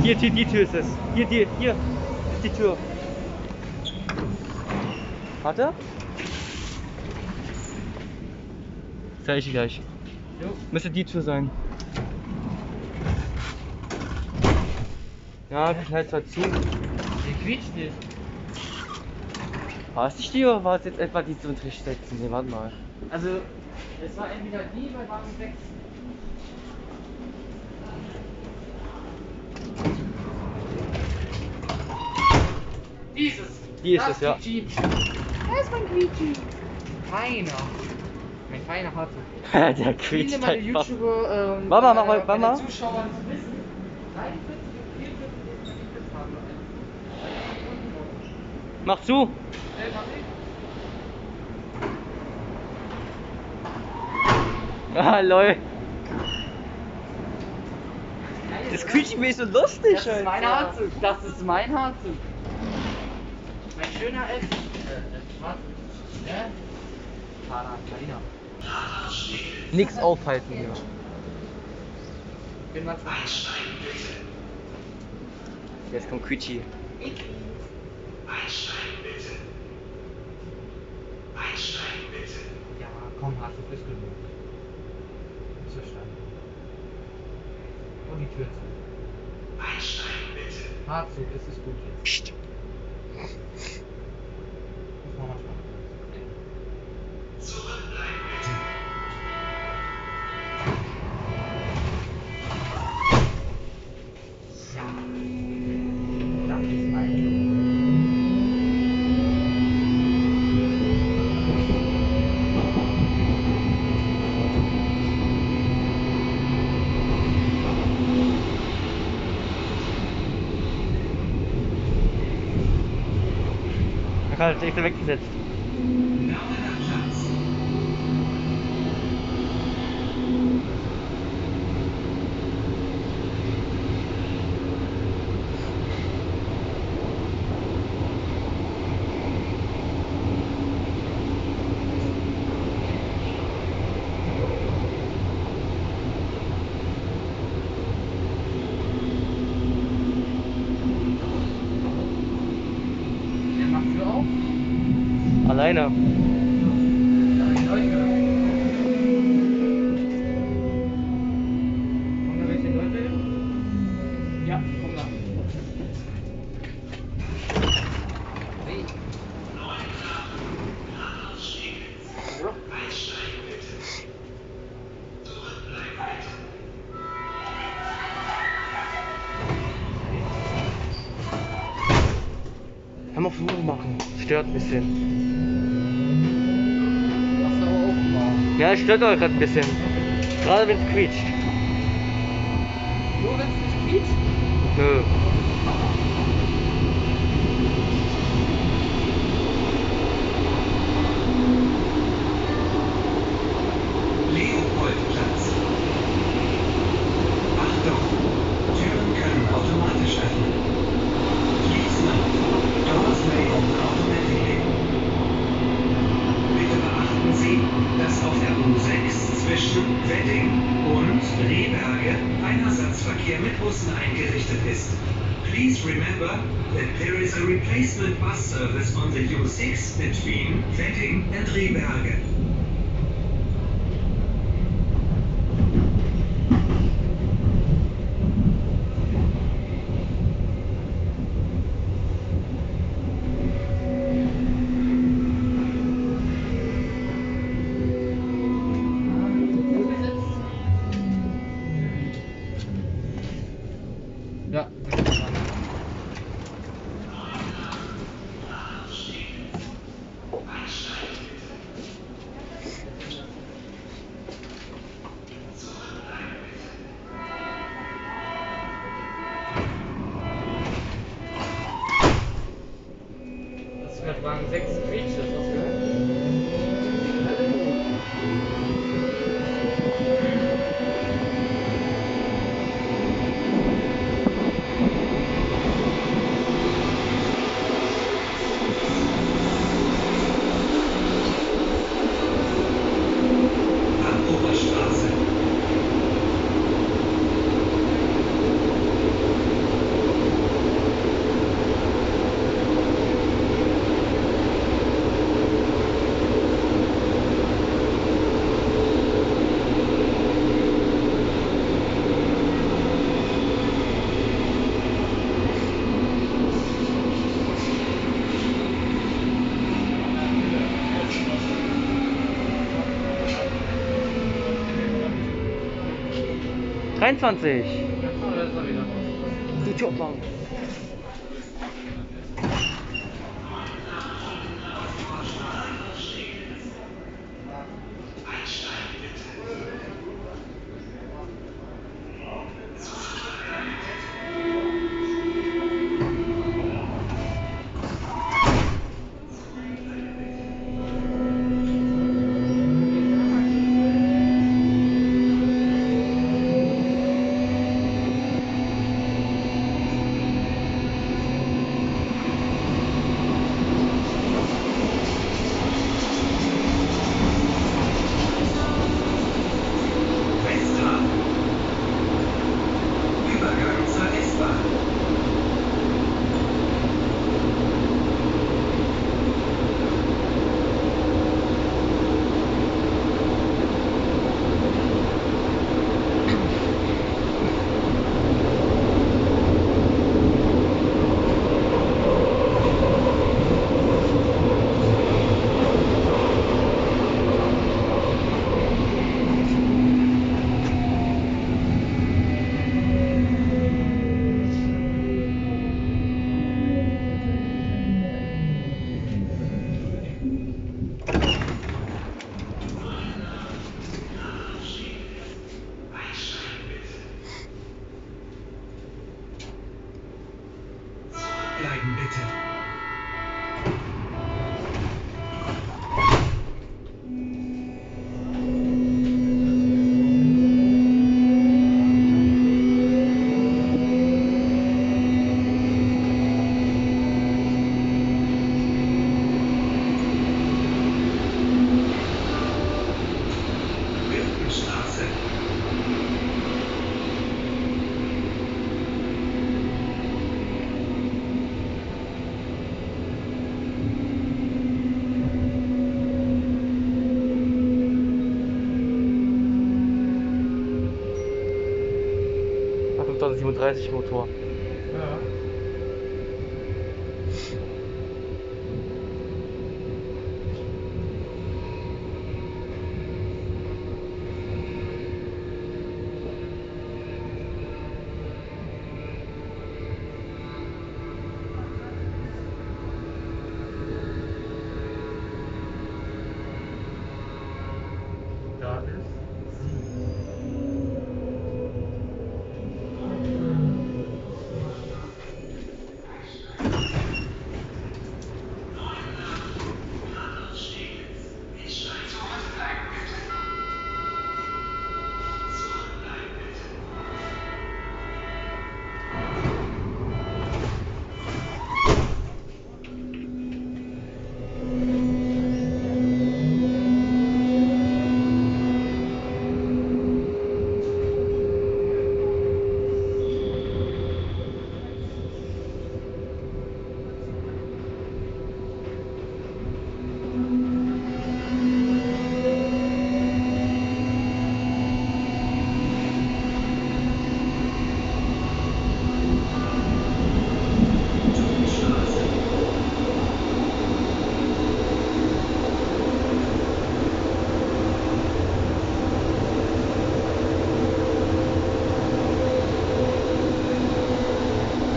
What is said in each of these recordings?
Hier, die Tür ist es. Hier ist die Tür. Warte. Zeig ich gleich. Jo. Müsste die Tür sein. Ja, knallt zwar zu. Der quietscht nicht. War es nicht die oder war es jetzt etwa die zum Tisch setzen? Ne, warte mal. Also, es war entweder die bei Wagen 6. Dieses! Die ist das es, ja. Quietschi. Da ist mein Quietschi. Feiner. Mein feiner Harte. Der Viele quietscht meiner einfach. YouTuber Mama, mach mal, meine Mama. Zuschauer wissen, 43 und 44 gibt haben. Mach zu. Ah, lol. Das quietscht mir so lustig, Das ist mein Haarzug. Das ist mein Haarzug. Mein schöner S. Warte. Ne? Carina. Nix aufhalten hier. Bin mal Jetzt kommt Quietschi. Ja, komm, hast du frisch genug. Ist verstanden. Und die Tür zu. Einsteigen bitte. Haarzug, es ist gut jetzt. Psst. Muss man manchmal. Zurückbleiben bitte. Ja. Das ist mein. Man kann das extra weggesetzt. Dauernder Platz. Der macht Tür auf. Alleine. Da hab ich Leute gehört. Kommen da welche Leute? Ja, komm da. Hey. Ja. Einsteigen bitte. Zurückbleiben bitte. Hör mal auf Ruhe machen. Stört ein bisschen. Machst du aber auch mal. Ja, es stört euch gerade ein bisschen. Gerade wenn es quietscht. Nur wenn es nicht quietscht? Nö. Leopoldplatz. Achtung! Türen können automatisch öffnen. Please note, doors may open automatically. Bitte beachten Sie, dass auf der U6 zwischen Wedding und Rehberge ein Ersatzverkehr mit Bussen eingerichtet ist. Please remember that there is a replacement bus service on the U6 between Wedding and Rehberge. Ja. Das ist mit Wagen 6 quietscht, das hast du gehört? 23. Achso, das ist er wieder. Die Tür aufmachen. Westhafen. Übergang zur S-Bahn. Bleiben bitte. Wilkenstraße. Ach, 5037 Motor. Ja. Da ist sie.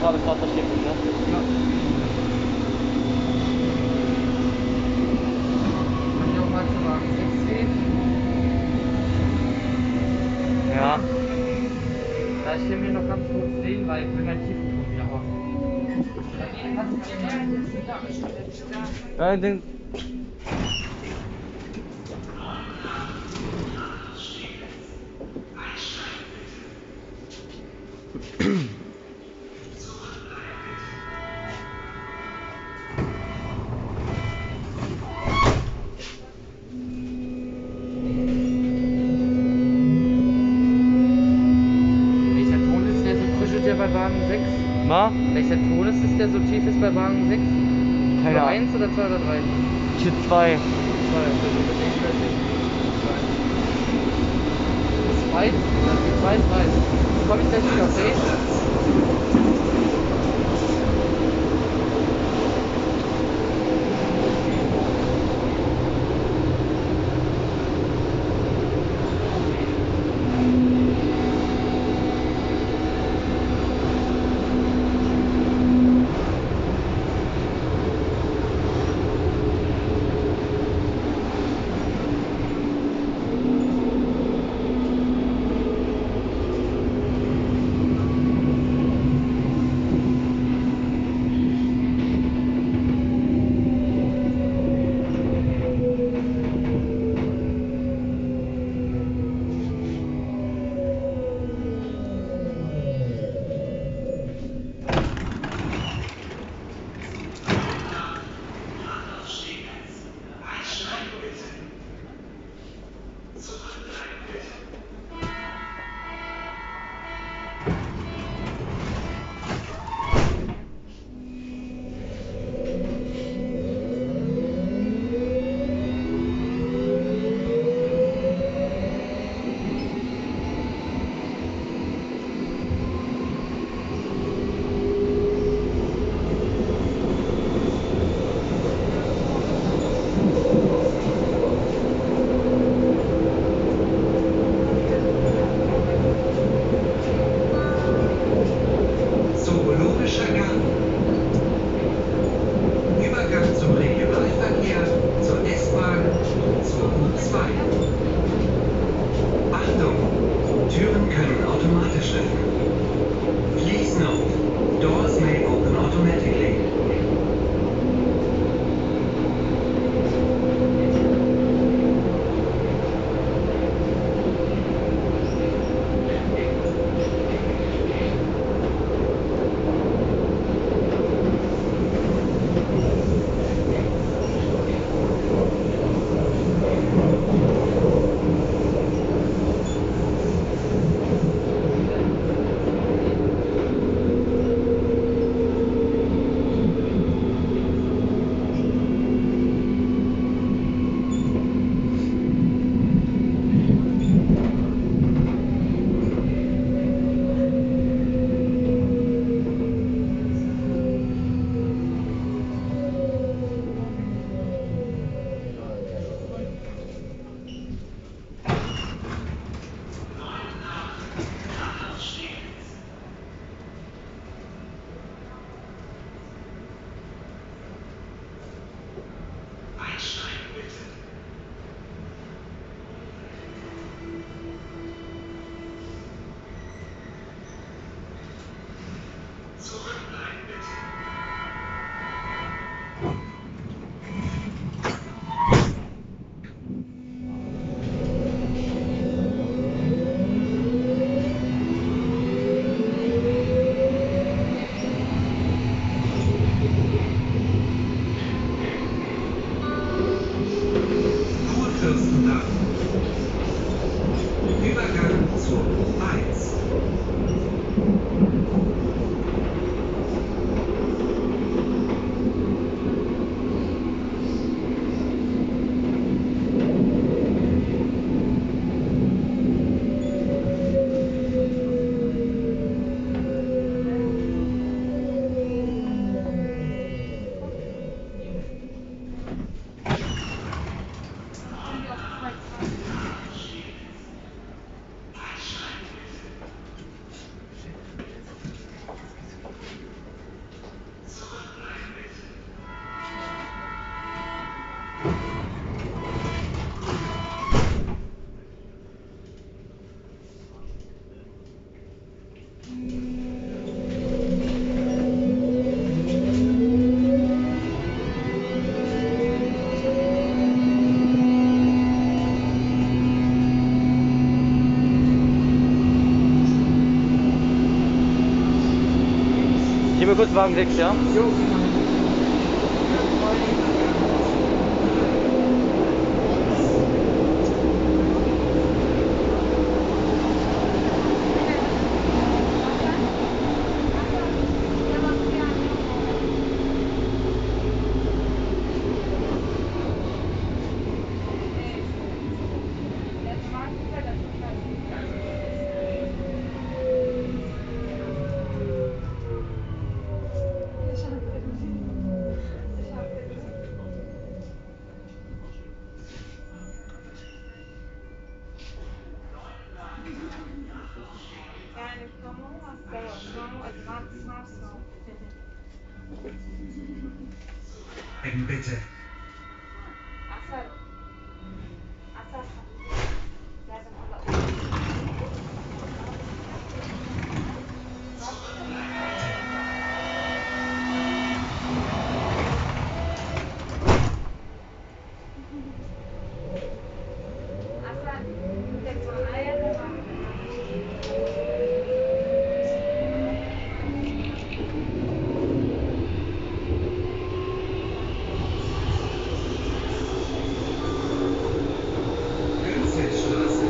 Gerade Vater steht nicht, ne? Ja. Kann ich auch mal zu Wagen 6 gehen? Ja. Da ich den mir noch ganz kurz sehen, weil ich will mein Tiefenton wieder auf. Ja, den. Welcher Ton ist der so kuschelt der bei Wagen 6? Ma? Welcher Ton ist es, der so tief ist bei Wagen 6? Keine Nur Ahnung. 1 oder 2 oder 3? Tier 2. 2, also mit dem gleich. 2? Die 2 ist weiß. Komm ich gleich wieder, okay? automatically. Kurfürstendamm. Übergang zur 1. Gehen wir kurz Wagen 6, ja? Jo. Yani kamu hasta, kamu advanced master. Bitte. Asal. Asal. لازم هلا. Asal. بدك معايا تمام. Gönzelstraße.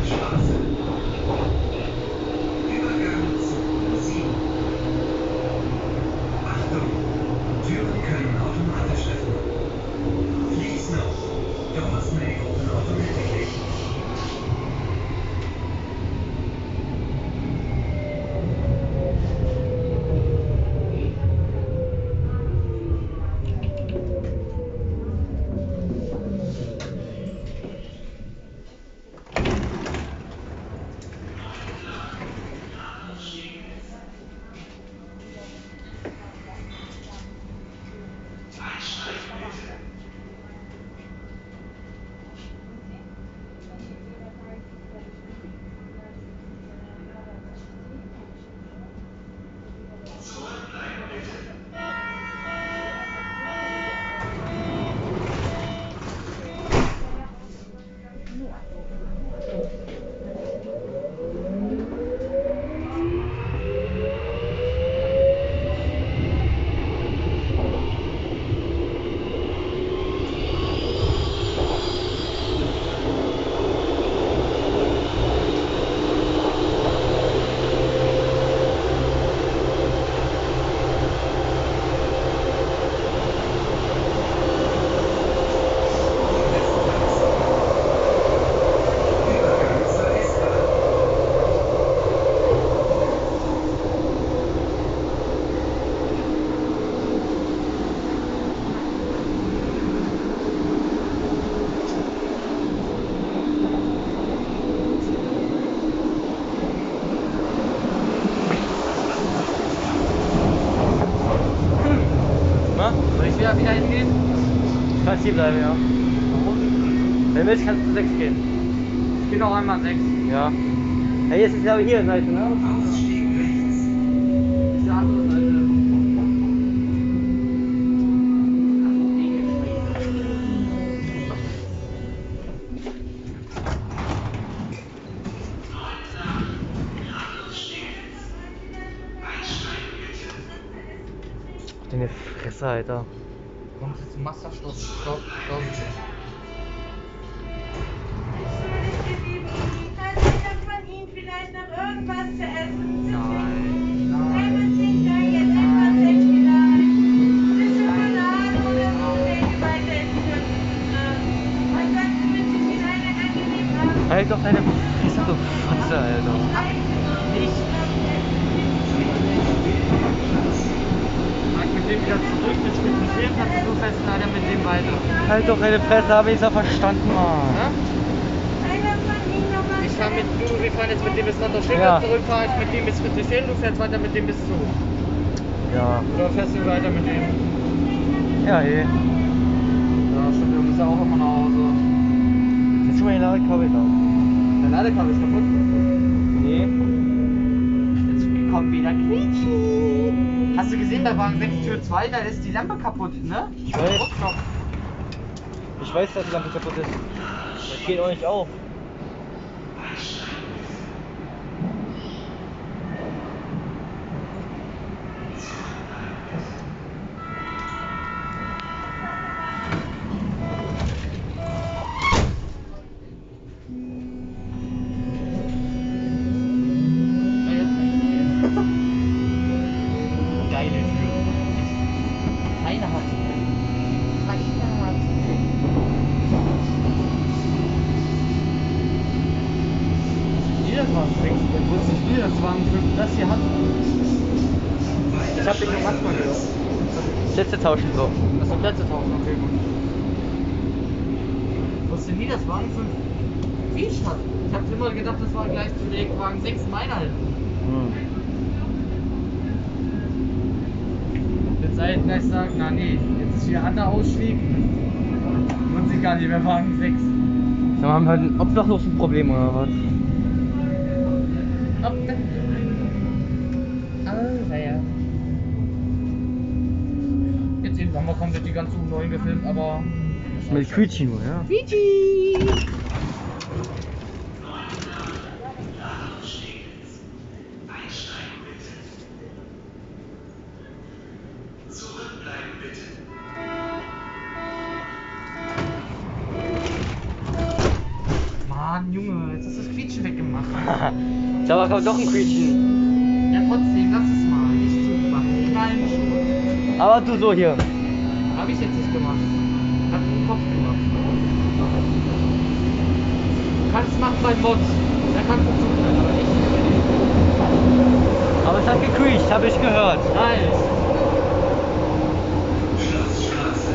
Straße. Übergang zu 7. Achtung! Türen können automatisch öffnen. Please note, doors may open automatically. Übergang zur S-Bahn. Na? Soll ich wieder hingehen? Kannst hier bleiben, ja. Warum? Wenn du willst, kannst du 6 gehen. Ich gehe noch einmal 6. Ja. Hey, jetzt ist ja aber hier Seite, ne? Ausstieg rechts. Ist die andere Seite. Deine Fresse, Alter. Kommst du zum Masterschluss? Stopp. Kann einer von Ihnen vielleicht noch irgendwas zu essen? Nein. Nehmen Sie da jetzt etwas Säcklein, eine Schokolade oder so, wenn Sie weiterentwickeln. Ansonsten wünsche ich Ihnen einen angenehmen Abend. Halt doch deine Fresse, du Fotze, Alter. Nicht. Mach mit dem wieder zurück, bis ich mit dem Film kannst du fest leider mit dem weiter. Halt doch deine Fresse, habe ich ja verstanden, Mann. Ja? Einer von Ihnen noch was Ich zu fahr mit essen? du, wir fahren jetzt mit dem bis Landau-Schilder, Ja. zurück fahr ich mit dem bis Friedrichshain, du fährst weiter mit dem bis zu. Ja. Oder fährst du weiter mit dem? Ja, eh. Ja, stimmt, du musst ja auch immer nach Hause. Jetzt schon mal die Ladekabel da. Der Ladekabel ist kaputt. Nee. Jetzt kommt wieder Quietschi. Hast du gesehen, bei Wagen 6 Tür 2, da ist die Lampe kaputt, ne? Ich weiß. Ich weiß, dass die Lampe kaputt ist. Das geht auch nicht auf. Geile Tür. Keiner hat. Keiner hat. Niederswagen 6, ich wusste nicht, Niederswagen 5 das hier hat. Ich hab den nur manchmal gehört. Sätze tauschen so. Das sind Plätze tauschen, okay, gut. Ich wusste nie, dass Wagen 5 Quietsch hat. Ich hab immer gedacht, das war gleich zu dem Wagen 6 meiner hinten. Jetzt sei ich gleich sagen, na nee, jetzt ist hier anderer Ausstieg. Und sie gar nicht mehr Wagen 6. Dann haben wir halt ein Obdachlosenproblem oder was? Ja. Jetzt eben haben wir komplett die ganzen neuen gefilmt, aber. Mit Quietschi nur, ja. Quietschi! Zurückbleiben bitte. Mann, Junge, jetzt ist das Quietschen weggemacht. Da war doch ein Quietschen. Ja, trotzdem, lass es mal. Nicht zumachen. Knallen schon. Aber du so hier. Hab ich jetzt nicht gemacht. Hab den Kopf gemacht. Du kannst es machen bei Mod. Da kannst du zuknallen, aber nicht. Aber es hat gequietscht, habe ich gehört. Nice. Schlossstraße.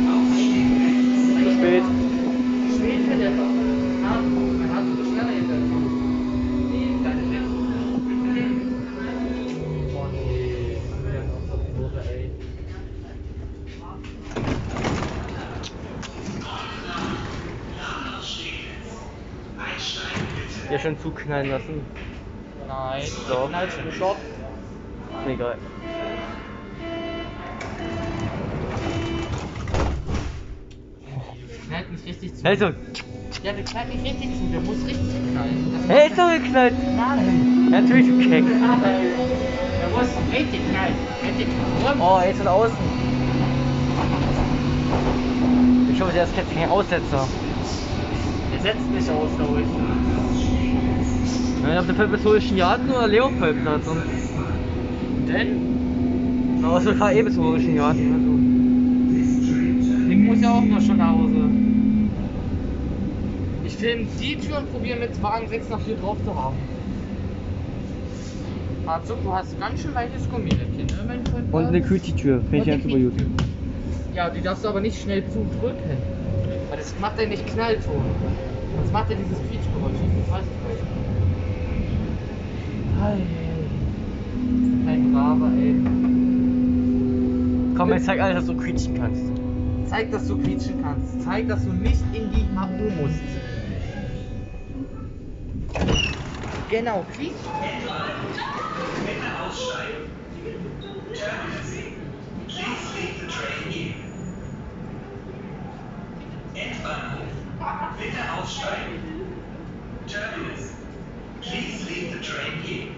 Ausstieg rechts. Zu spät. Spät für der man hat so schneller hinter Nee, keine Witz. Oh nee, wir haben noch so eine Kurve, ey. Einsteigen bitte. Ja, schon zuknallen lassen. Nein, Doch. knallst du Stopp. Egal. Knallt nicht richtig zu. Also, Ja, der knallt nicht richtig zu, der muss richtig knallen. Das hey, macht ist doch geknallt. Nein. Natürlich, du Keck. Der muss richtig knallen. Richtig knallen. Oh, jetzt von außen. Ich hoffe, der ist jetzt kein Aussetzer. Der setzt nicht aus, glaube ich. Ja, auf der prähistorischen Jarden oder Leopoldplatz. Und Denn? na, was für prähistorischen Jarden. Ich muss ja auch noch schon nach Hause. Ich filme die Tür und probiere mit Wagen 6 nach 4 drauf zu haben. Harzuk, du hast ganz schön weiches Gummiläppchen, ne, mein Freund? Und eine Küti-Tür, finde ich Und ganz die super gut. Ja, die darfst du aber nicht schnell zudrücken. Weil das macht er nicht Knallton. Sonst macht er dieses Quietschgeräusch. Das weiß ich nicht. Kein Braver, ey. Komm, jetzt zeig alles, dass du quietschen kannst. Zeig, dass du quietschen kannst. Zeig, dass du nicht in die HU musst. Genau, quietsch. Bitte aussteigen. Terminus. Please leave the train here. Endbahnhof. Bitte aussteigen. Terminus. Please leave the train here.